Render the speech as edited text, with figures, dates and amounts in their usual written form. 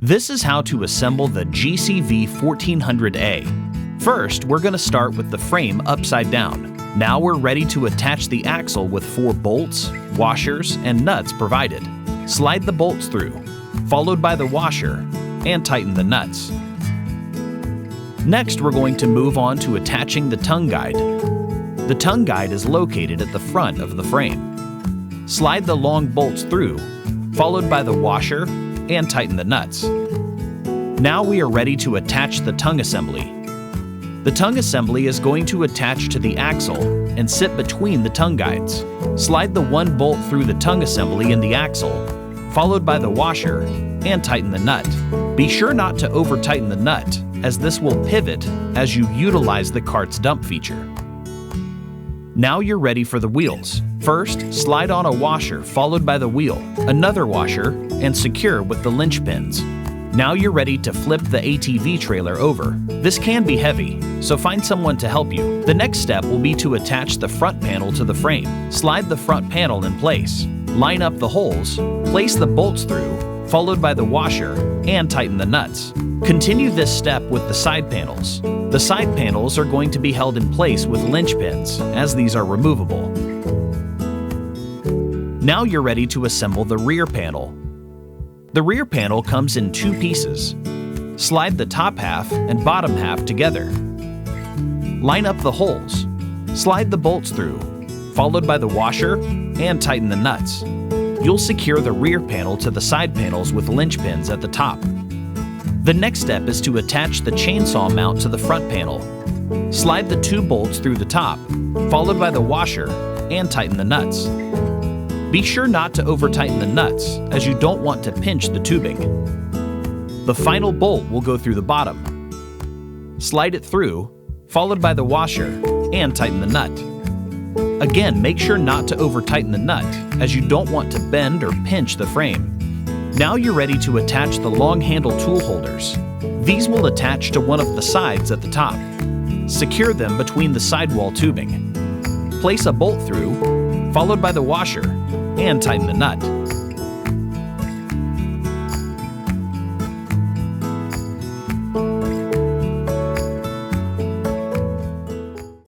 This is how to assemble the GCV 1400A. First, we're going to start with the frame upside down. Now we're ready to attach the axle with 4 bolts, washers, and nuts provided. Slide the bolts through, followed by the washer, and tighten the nuts. Next, we're going to move on to attaching the tongue guide. The tongue guide is located at the front of the frame. Slide the long bolts through, followed by the washer, and tighten the nuts. Now we are ready to attach the tongue assembly. The tongue assembly is going to attach to the axle and sit between the tongue guides. Slide the 1 bolt through the tongue assembly in the axle, followed by the washer, and tighten the nut. Be sure not to over-tighten the nut, as this will pivot as you utilize the cart's dump feature. Now you're ready for the wheels. First, slide on a washer followed by the wheel, another washer, and secure with the linch pins. Now you're ready to flip the ATV trailer over. This can be heavy, so find someone to help you. The next step will be to attach the front panel to the frame. Slide the front panel in place. Line up the holes, place the bolts through, followed by the washer, and tighten the nuts. Continue this step with the side panels. The side panels are going to be held in place with linch pins, as these are removable. Now you're ready to assemble the rear panel. The rear panel comes in 2 pieces. Slide the top half and bottom half together. Line up the holes. Slide the bolts through, followed by the washer, and tighten the nuts. You'll secure the rear panel to the side panels with linch pins at the top. The next step is to attach the chainsaw mount to the front panel. Slide the 2 bolts through the top, followed by the washer, and tighten the nuts. Be sure not to over-tighten the nuts, as you don't want to pinch the tubing. The final bolt will go through the bottom. Slide it through, followed by the washer, and tighten the nut. Again, make sure not to over-tighten the nut, as you don't want to bend or pinch the frame. Now you're ready to attach the long-handle tool holders. These will attach to one of the sides at the top. Secure them between the sidewall tubing. Place a bolt through, followed by the washer, and tighten the nut.